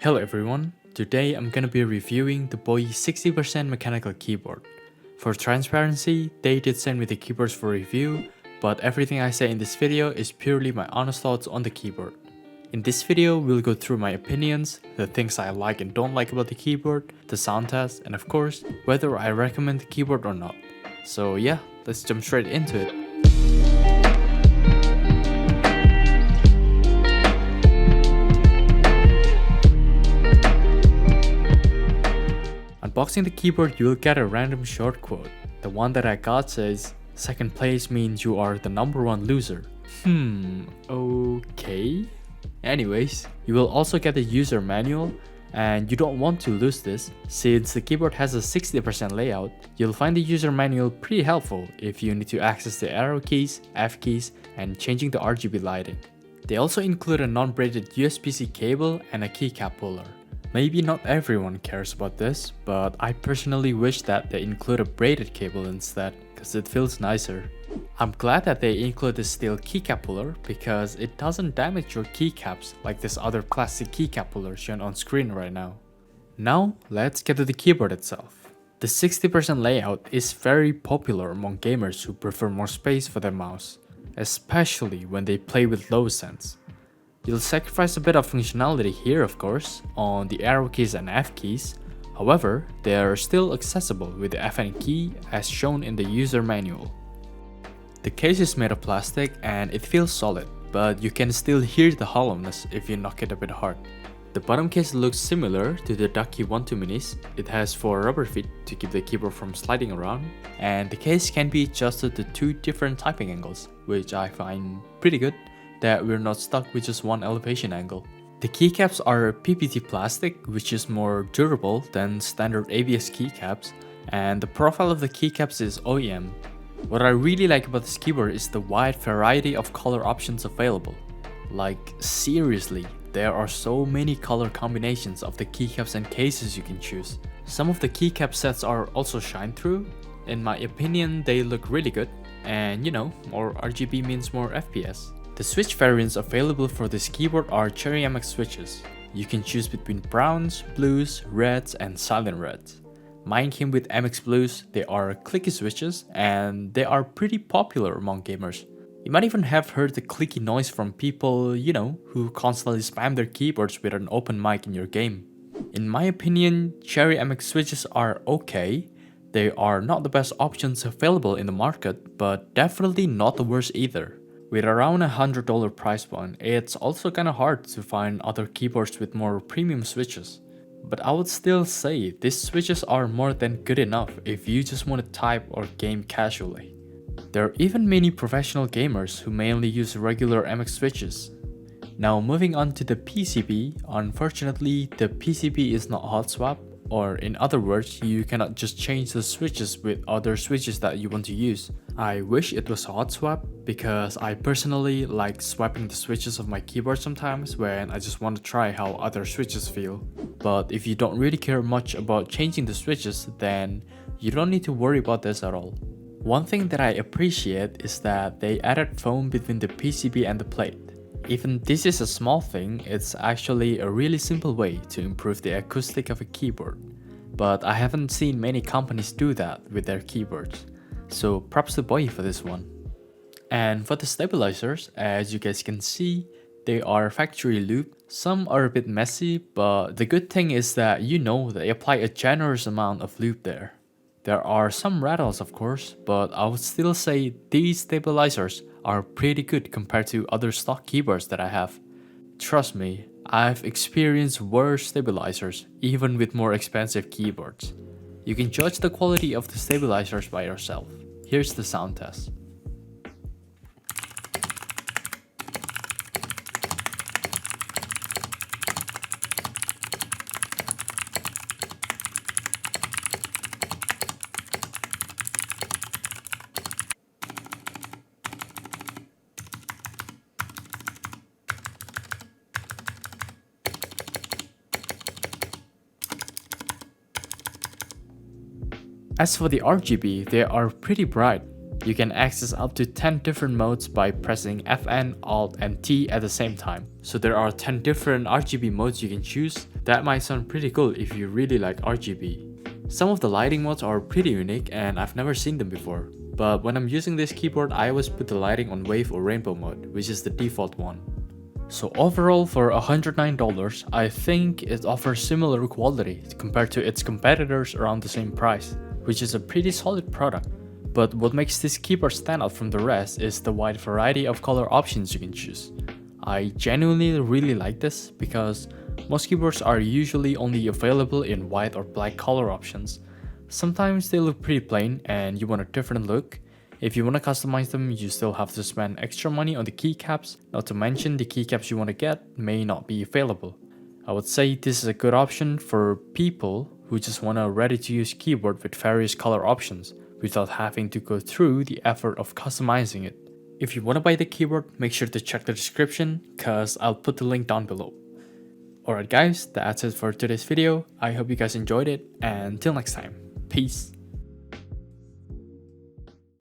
Hello everyone, today I'm gonna be reviewing the BOYI 60% mechanical keyboard. For transparency, they did send me the keyboards for review, but everything I say in this video is purely my honest thoughts on the keyboard. In this video, we'll go through my opinions, the things I like and don't like about the keyboard, the sound test, and of course, whether I recommend the keyboard or not. So yeah, let's jump straight into it. Unboxing the keyboard, you will get a random short quote. The one that I got says, "Second place means you are the #1 loser." Okay. Anyways, you will also get the user manual, and you don't want to lose this. Since the keyboard has a 60% layout, you'll find the user manual pretty helpful if you need to access the arrow keys, F keys, and changing the RGB lighting. They also include a non-braided USB-C cable and a keycap puller. Maybe not everyone cares about this, but I personally wish that they include a braided cable instead, cause it feels nicer. I'm glad that they include the steel keycap puller because it doesn't damage your keycaps like this other plastic keycap puller shown on screen right now. Now, let's get to the keyboard itself. The 60% layout is very popular among gamers who prefer more space for their mouse, especially when they play with low sense. You'll sacrifice a bit of functionality here, of course, on the arrow keys and F keys. However, they are still accessible with the FN key as shown in the user manual. The case is made of plastic and it feels solid, but you can still hear the hollowness if you knock it a bit hard. The bottom case looks similar to the Ducky 1-2 minis. It has 4 rubber feet to keep the keyboard from sliding around, and the case can be adjusted to 2 different typing angles, which I find pretty good, that we're not stuck with just one elevation angle. The keycaps are PPT plastic, which is more durable than standard ABS keycaps, and the profile of the keycaps is OEM. What I really like about this keyboard is the wide variety of color options available. Like, seriously, there are so many color combinations of the keycaps and cases you can choose. Some of the keycap sets are also shine through. In my opinion, they look really good, and you know, more RGB means more FPS. The switch variants available for this keyboard are Cherry MX switches. You can choose between browns, blues, reds, and silent reds. Mine came with MX blues. They are clicky switches and they are pretty popular among gamers. You might even have heard the clicky noise from people, you know, who constantly spam their keyboards with an open mic in your game. In my opinion, Cherry MX switches are okay. They are not the best options available in the market, but definitely not the worst either. With around $100 price point, it's also kinda hard to find other keyboards with more premium switches. But I would still say these switches are more than good enough if you just want to type or game casually. There are even many professional gamers who mainly use regular MX switches. Now moving on to the PCB, unfortunately the PCB is not hot swap, or in other words, you cannot just change the switches with other switches that you want to use. I wish it was hot swap because I personally like swapping the switches of my keyboard sometimes when I just want to try how other switches feel. But if you don't really care much about changing the switches, then you don't need to worry about this at all. One thing that I appreciate is that they added foam between the PCB and the plate. Even this is a small thing, it's actually a really simple way to improve the acoustic of a keyboard. But I haven't seen many companies do that with their keyboards. So props to BOYI for this one. And for the stabilizers, as you guys can see, they are factory looped. Some are a bit messy, but the good thing is that you know they apply a generous amount of loop there. There are some rattles of course, but I would still say these stabilizers are pretty good compared to other stock keyboards that I have. Trust me, I've experienced worse stabilizers even with more expensive keyboards. You can judge the quality of the stabilizers by yourself. Here's the sound test. As for the RGB, they are pretty bright. You can access up to 10 different modes by pressing FN, Alt, and T at the same time. So there are 10 different RGB modes you can choose. That might sound pretty cool if you really like RGB. Some of the lighting modes are pretty unique and I've never seen them before. But when I'm using this keyboard, I always put the lighting on wave or rainbow mode, which is the default one. So overall, for $109, I think it offers similar quality compared to its competitors around the same price, which is a pretty solid product. But what makes this keyboard stand out from the rest is the wide variety of color options you can choose. I genuinely really like this because most keyboards are usually only available in white or black color options. Sometimes they look pretty plain and you want a different look. If you want to customize them, you still have to spend extra money on the keycaps, not to mention the keycaps you want to get may not be available. I would say this is a good option for people who just want a ready-to-use keyboard with various color options without having to go through the effort of customizing it. If you want to buy the keyboard, make sure to check the description cause I'll put the link down below. Alright guys, that's it for today's video. I hope you guys enjoyed it and till next time, peace.